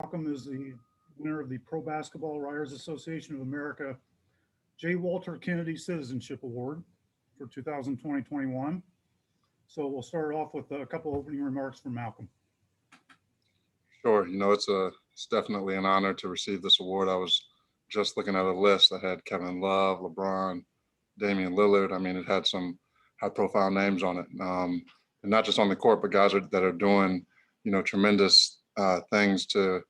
Malcolm is the winner of the Pro Basketball Writers Association of America J. Walter Kennedy Citizenship Award for 2020-21. So we'll start off with a couple opening remarks from Malcolm. Sure. It's definitely an honor to receive this award. I was just looking at a list that had Kevin Love, LeBron, Damian Lillard. I mean, it had some high-profile names on it, and not just on the court, but guys that are doing, tremendous things to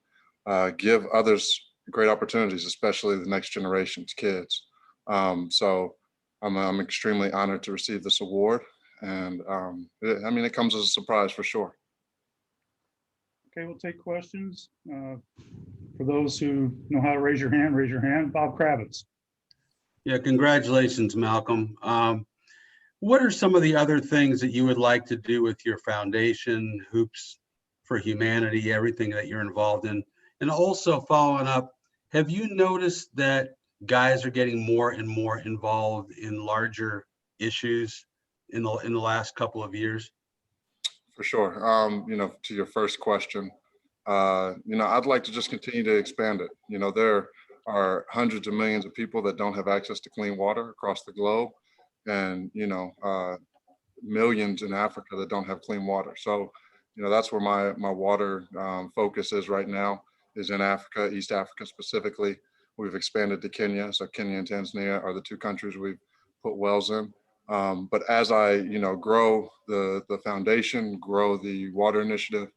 give others great opportunities, especially the next generation's kids. So I'm extremely honored to receive this award, and it comes as a surprise for sure. Okay, we'll take questions. For those who know how to raise your hand, raise your hand. Bob Kravitz. Yeah, congratulations, Malcolm. What are some of the other things that you would like to do with your foundation, Hoops for Humanity, everything that you're involved in? And also following up, have you noticed that guys are getting more and more involved in larger issues in the last couple of years? For sure. To your first question, I'd like to just continue to expand it. There are hundreds of millions of people that don't have access to clean water across the globe, and millions in Africa that don't have clean water. So, that's where my water focus is right now, is in Africa, East Africa specifically. We've expanded to Kenya. So Kenya and Tanzania are the two countries we've put wells in. But as I, grow the foundation, grow the water initiative,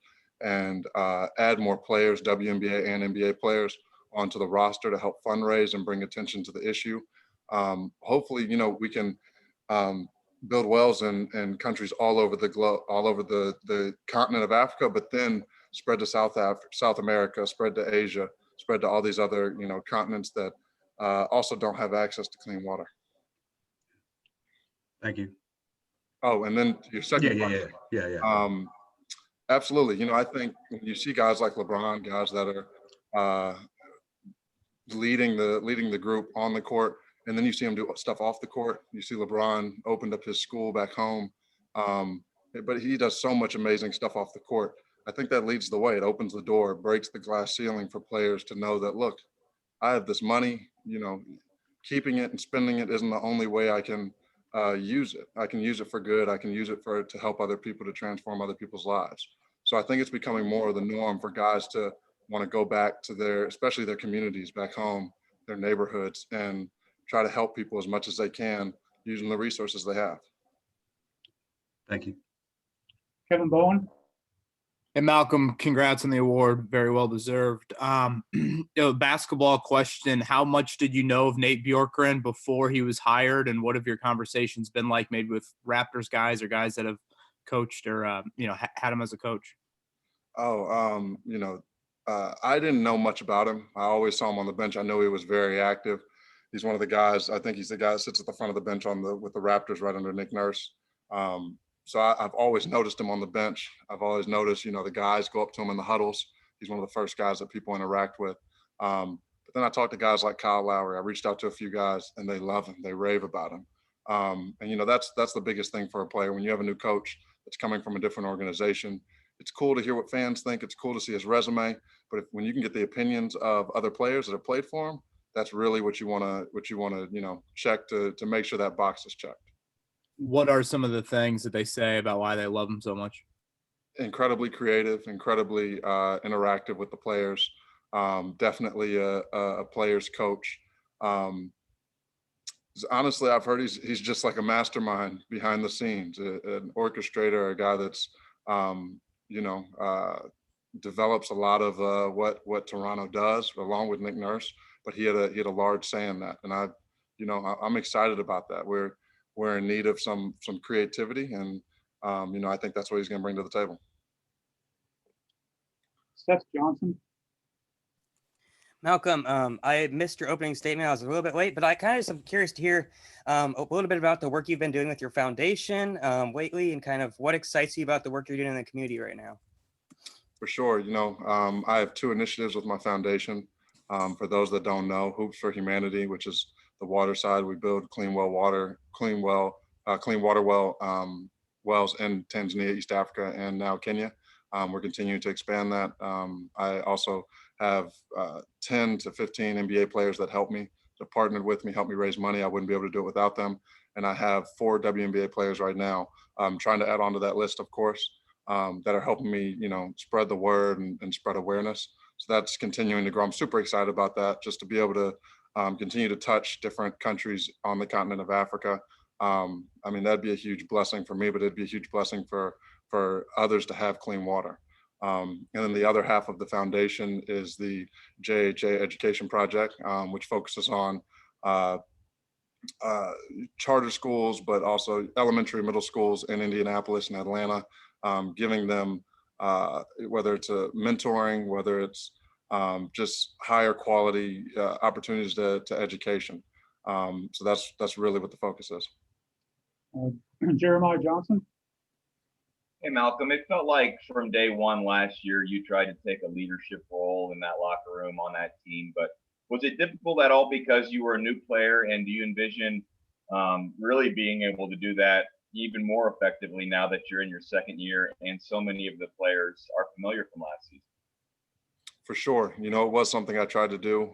and add more players, WNBA and NBA players, onto the roster to help fundraise and bring attention to the issue, hopefully, we can build wells in countries all over the globe, all over the continent of Africa, but then spread to South America, spread to Asia, spread to all these other, continents that also don't have access to clean water. Thank you. Oh, and then your second Yeah. question. Absolutely. I think when you see guys like LeBron, guys that are leading the group on the court, and then you see him do stuff off the court. You see LeBron opened up his school back home, but he does so much amazing stuff off the court. I think that leads the way. It opens the door, breaks the glass ceiling for players to know that, look, I have this money, keeping it and spending it isn't the only way I can use it. I can use it for good. I can use it to help other people, to transform other people's lives. So I think it's becoming more of the norm for guys to want to go back to especially their communities back home, their neighborhoods, and try to help people as much as they can using the resources they have. Thank you. Kevin Bowen. And Malcolm, congrats on the award. Very well deserved. Basketball question. How much did you know of Nate Bjorkgren before he was hired? And what have your conversations been like, maybe with Raptors guys or guys that have coached or, had him as a coach? I didn't know much about him. I always saw him on the bench. I know he was very active. He's one of the guys, I think he's the guy that sits at the front of the bench with the Raptors right under Nick Nurse. So I've always noticed him on the bench. I've always noticed, the guys go up to him in the huddles. He's one of the first guys that people interact with. But then I talked to guys like Kyle Lowry. I reached out to a few guys, and they love him. They rave about him. That's the biggest thing for a player. When you have a new coach that's coming from a different organization, it's cool to hear what fans think. It's cool to see his resume. But when you can get the opinions of other players that have played for him, that's really what you want to check to make sure that box is checked. What are some of the things that they say about why they love him so much? Incredibly creative, incredibly interactive with the players. Definitely a player's coach. Honestly, I've heard he's just like a mastermind behind the scenes, an orchestrator, a guy that's develops a lot of what Toronto does along with Nick Nurse. But he had a large say in that, and I'm excited about that. We're in need of some creativity, and I think that's what he's going to bring to the table. Seth Johnson. Malcolm, I missed your opening statement. I was a little bit late, but I kind of am curious to hear a little bit about the work you've been doing with your foundation lately, and kind of what excites you about the work you're doing in the community right now. For sure. I have two initiatives with my foundation. For those that don't know, Hoops for Humanity, which is the water side. We build clean water well wells in Tanzania, East Africa, and now Kenya. We're continuing to expand that. I also have 10 to 15 NBA players that help me, that partnered with me, help me raise money. I wouldn't be able to do it without them. And I have 4 WNBA players right now. I'm trying to add on to that list, of course, that are helping me, spread the word and spread awareness. So that's continuing to grow. I'm super excited about that, just to be able to continue to touch different countries on the continent of Africa. That'd be a huge blessing for me, but it'd be a huge blessing for others to have clean water. And then the other half of the foundation is the JHA Education Project, which focuses on charter schools, but also elementary, middle schools in Indianapolis and Atlanta, giving them, whether it's a mentoring, whether it's just higher quality opportunities to education. So that's really what the focus is. Jeremiah Johnson. Hey, Malcolm, it felt like from day one last year, you tried to take a leadership role in that locker room on that team, but was it difficult at all because you were a new player, and do you envision really being able to do that even more effectively now that you're in your second year and so many of the players are familiar from last season? For sure. It was something I tried to do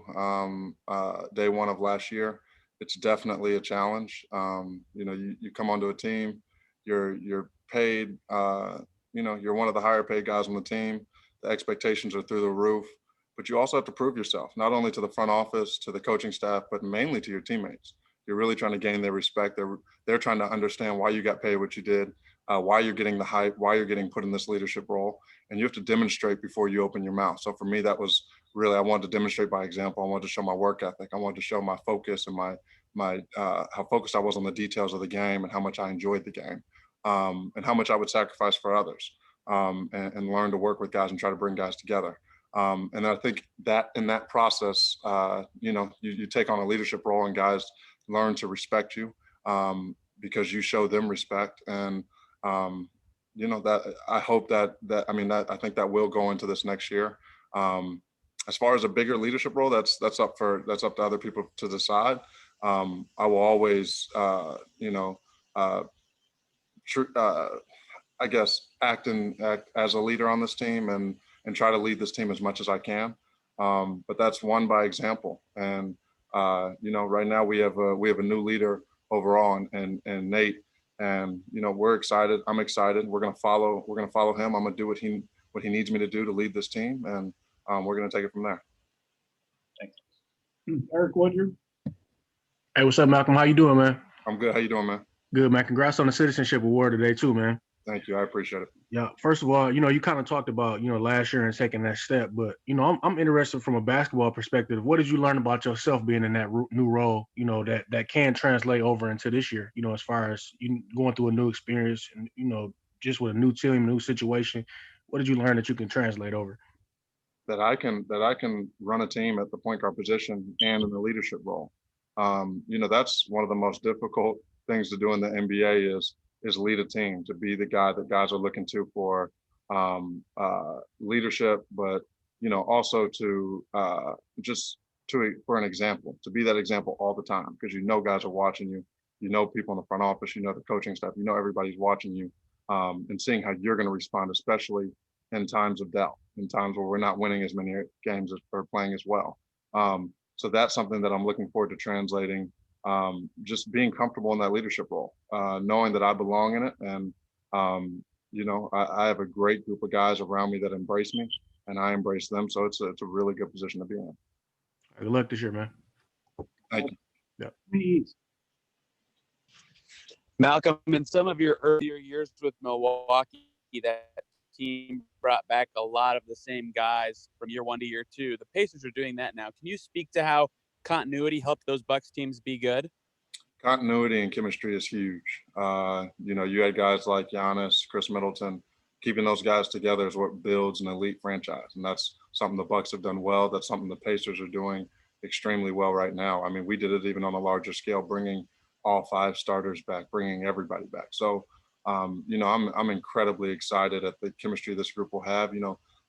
day one of last year. It's definitely a challenge. You come onto a team, you're paid, you're one of the higher paid guys on the team. The expectations are through the roof, but you also have to prove yourself, not only to the front office, to the coaching staff, but mainly to your teammates. You're really trying to gain their respect. They're trying to understand why you got paid what you did, why you're getting the hype, why you're getting put in this leadership role. And you have to demonstrate before you open your mouth. So for me, that was really, I wanted to demonstrate by example. I wanted to show my work ethic. I wanted to show my focus and my how focused I was on the details of the game and how much I enjoyed the game, and how much I would sacrifice for others, and learn to work with guys and try to bring guys together. And I think that in that process, you take on a leadership role and guys learn to respect you, because you show them respect. And that I hope that I think that will go into this next year. As far as a bigger leadership role, that's up to other people to decide. I will always, I guess, act as a leader on this team and try to lead this team as much as I can. But that's one by example. And right now we have a new leader overall, and Nate. And we're excited. I'm excited. We're gonna follow him. I'm gonna do what he needs me to do to lead this team, and we're gonna take it from there. Thanks. Eric Woodyard. Hey, what's up, Malcolm? How you doing, man? I'm good. How you doing, man? Good, man. Congrats on the Citizenship Award today, too, man. Thank you. I appreciate it. Yeah. First of all, you kind of talked about, last year and taking that step, but, I'm interested from a basketball perspective. What did you learn about yourself being in that new role, that can translate over into this year, as far as you going through a new experience and, just with a new team, new situation? What did you learn that you can translate over? That I can run a team at the point guard position and in the leadership role. That's one of the most difficult things to do in the NBA is lead a team, to be the guy that guys are looking to for leadership, but also for an example, to be that example all the time, because guys are watching you, people in the front office, the coaching staff, everybody's watching you, and seeing how you're going to respond, especially in times of doubt, in times where we're not winning as many games or playing as well. So that's something that I'm looking forward to translating, just being comfortable in that leadership role, knowing that I belong in it. And, I have a great group of guys around me that embrace me and I embrace them. So it's a really good position to be in. Good luck this year, man. Thank you. Yeah. Malcolm, in some of your earlier years with Milwaukee, that team brought back a lot of the same guys from year one to year two. The Pacers are doing that now. Can you speak to how continuity helped those Bucks teams be good? Continuity and chemistry is huge. You had guys like Giannis, Chris Middleton. Keeping those guys together is what builds an elite franchise, and that's something the Bucks have done well. That's something the Pacers are doing extremely well right now. I mean, we did it even on a larger scale, bringing all 5 starters back, bringing everybody back. So, I'm incredibly excited at the chemistry this group will have.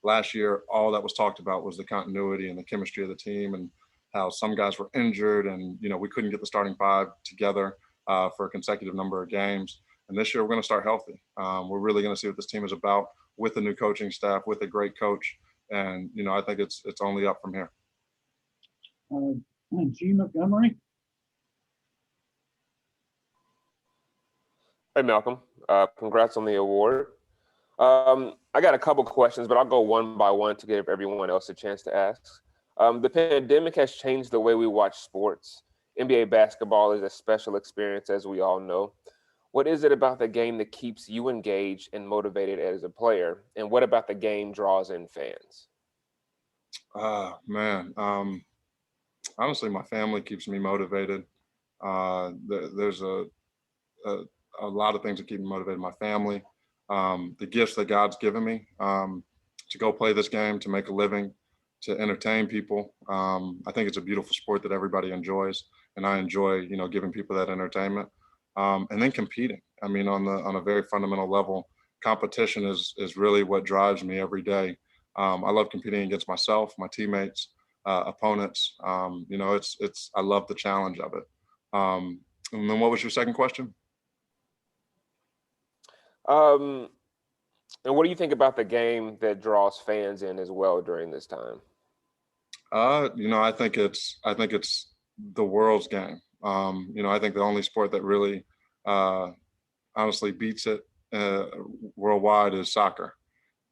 Last year, all that was talked about was the continuity and the chemistry of the team, and how some guys were injured, and we couldn't get the starting 5 together for a consecutive number of games. And this year, we're going to start healthy. We're really going to see what this team is about. with a new coaching staff, with a great coach. And, you know, I think it's only up from here. G. Montgomery. Hey, Malcolm. Congrats on the award. I got a couple questions, but I'll go one by one to give everyone else a chance to ask. The pandemic has changed the way we watch sports. NBA basketball is a special experience, as we all know. What is it about the game that keeps you engaged and motivated as a player? And what about the game draws in fans? Man, honestly, my family keeps me motivated. There's a lot of things that keep me motivated. My family, the gifts that God's given me to go play this game, to make a living, to entertain people. I think it's a beautiful sport that everybody enjoys, and I enjoy, you know, giving people that entertainment. And then competing. I mean, on a very fundamental level, competition is really what drives me every day. I love competing against myself, my teammates, opponents. You know, I love the challenge of it. And then what was your second question? And what do you think about the game that draws fans in as well during this time? You know, I think it's the world's game. You know, I think the only sport that really honestly beats it worldwide is soccer.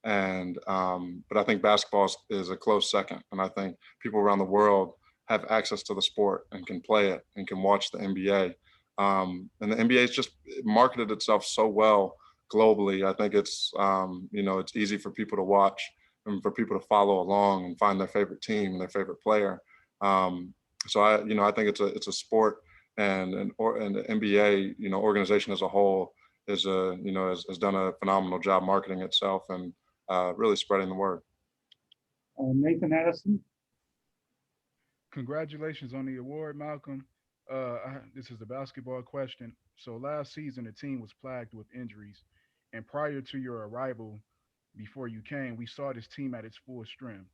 And but I think basketball is a close second. And I think people around the world have access to the sport and can play it and can watch the NBA. And the NBA has just marketed itself so well globally. I think it's you know, it's easy for people to watch and for people to follow along and find their favorite team and their favorite player. So I think it's a sport, and the NBA, you know, organization as a whole has done a phenomenal job marketing itself and really spreading the word. Nathan Addison. Congratulations on the award, Malcolm. This is a basketball question. So last season, the team was plagued with injuries, and prior to your arrival, before you came, we saw this team at its full strength.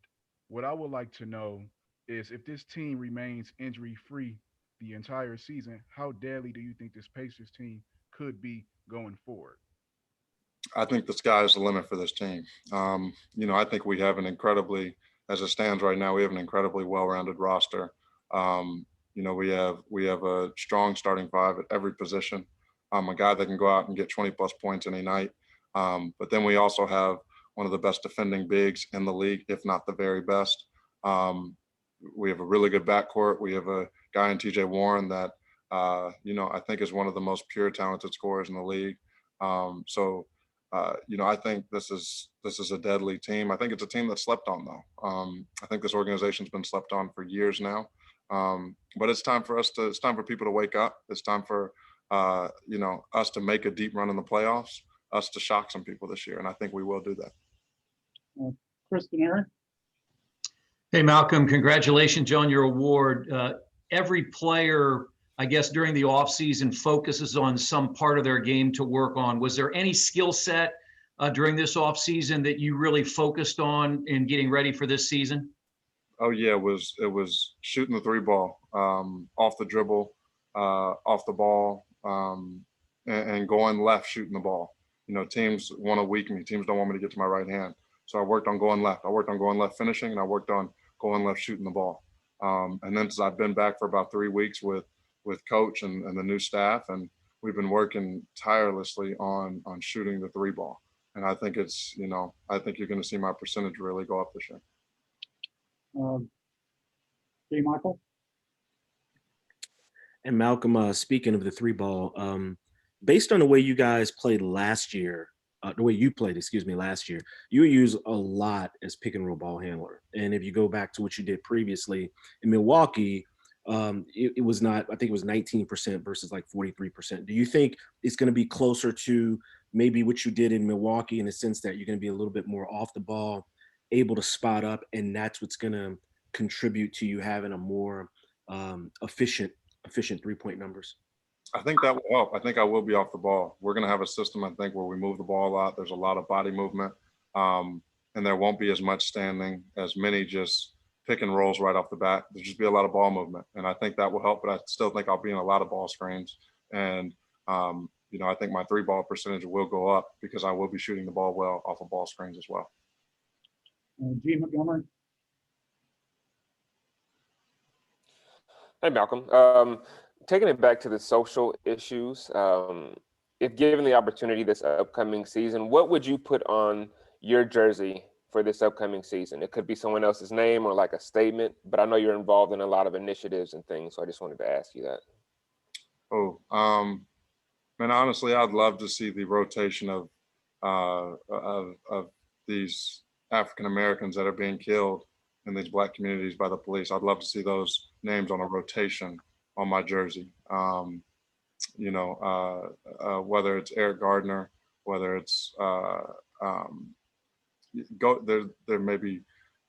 What I would like to know is if this team remains injury-free the entire season, how deadly do you think this Pacers team could be going forward? I think the sky is the limit for this team. You know, I think we have as it stands right now, we have an incredibly well-rounded roster. You know, we have a strong starting five at every position. A guy that can go out and get 20 plus points any night. But then we also have one of the best defending bigs in the league, if not the very best. We have a really good backcourt. We have a guy in TJ Warren that, you know, I think is one of the most pure talented scorers in the league. You know, I think this is a deadly team. I think it's a team that's slept on, though. I think this organization's been slept on for years now. But it's time for people to wake up. It's time for, you know, us to make a deep run in the playoffs, us to shock some people this year. And I think we will do that. Kristen Aaron. Hey, Malcolm, congratulations on your award. Every player, I guess, during the offseason focuses on some part of their game to work on. Was there any skill set during this offseason that you really focused on in getting ready for this season? Oh yeah, it was shooting the three ball, off the dribble, off the ball, and going left, shooting the ball. You know, teams want to weaken me. Teams don't want me to get to my right hand. So I worked on going left. I worked on going left finishing, and I worked on going left shooting the ball. And then since I've been back for about 3 weeks with coach and the new staff, and we've been working tirelessly on shooting the three ball. And I think I think you're going to see my percentage really go up this year. J. Michael. And Malcolm, speaking of the three ball, based on the way you guys played last year, the way you played, last year, you were used a lot as pick and roll ball handler. And if you go back to what you did previously in Milwaukee, it was not, I think it was 19% versus like 43%. Do you think it's going to be closer to maybe what you did in Milwaukee in the sense that you're going to be a little bit more off the ball, able to spot up, and that's what's going to contribute to you having a more efficient 3-point numbers? I think that will help. I think I will be off the ball. We're going to have a system, I think, where we move the ball a lot. There's a lot of body movement, and there won't be as much standing, as many just pick and rolls right off the bat. There'll just be a lot of ball movement, and I think that will help. But I still think I'll be in a lot of ball screens, and I think my 3-ball percentage will go up because I will be shooting the ball well off of ball screens as well. G. Montgomery. Hey, Malcolm. Taking it back to the social issues, if given the opportunity this upcoming season, what would you put on your jersey for this upcoming season? It could be someone else's name or like a statement, but I know you're involved in a lot of initiatives and things, so I just wanted to ask you that. Oh, man, honestly, I'd love to see the rotation of these African Americans that are being killed in these Black communities by the police. I'd love to see those names on a rotation on my jersey. Whether it's Eric Gardner, whether it's there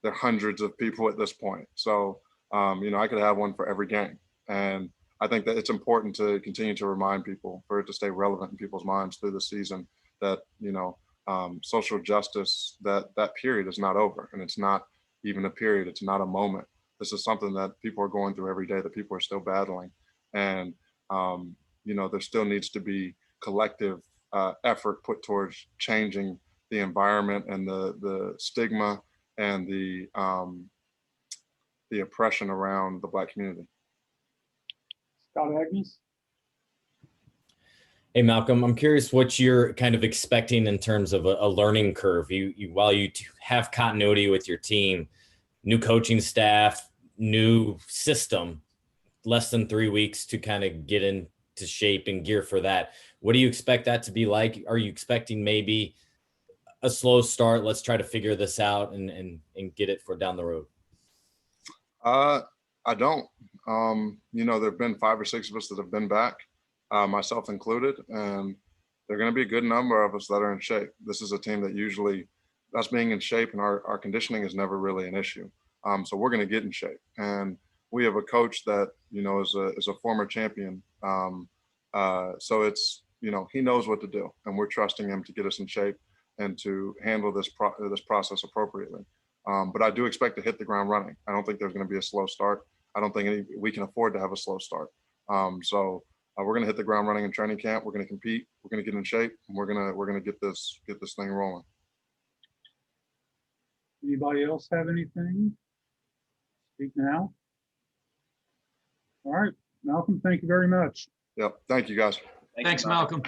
are hundreds of people at this point. So I could have one for every game, and I think that it's important to continue to remind people, for it to stay relevant in people's minds through the season, that social justice, that period is not over, and it's not even a period. It's not a moment. This is something that people are going through every day, that people are still battling, and there still needs to be collective effort put towards changing the environment and the stigma and the oppression around the Black community. Scott Agnes. Hey, Malcolm, I'm curious what you're kind of expecting in terms of a learning curve. While you have continuity with your team, new coaching staff, new system, less than 3 weeks to kind of get into shape and gear for that. What do you expect that to be like? Are you expecting maybe a slow start? Let's try to figure this out and get it for down the road. I don't. There have been 5 or 6 of us that have been back, myself included, and there are going to be a good number of us that are in shape. This is a team that usually, us being in shape and our conditioning is never really an issue. So we're going to get in shape, and we have a coach that is a former champion. So it's he knows what to do, and we're trusting him to get us in shape and to handle this process appropriately. But I do expect to hit the ground running. I don't think there's going to be a slow start. I don't think we can afford to have a slow start. So we're going to hit the ground running in training camp. We're going to compete. We're going to get in shape, and we're going to get this thing rolling. Anybody else have anything? Speak now. All right, Malcolm, thank you very much. Yep. Thank you, guys. Thanks, Malcolm.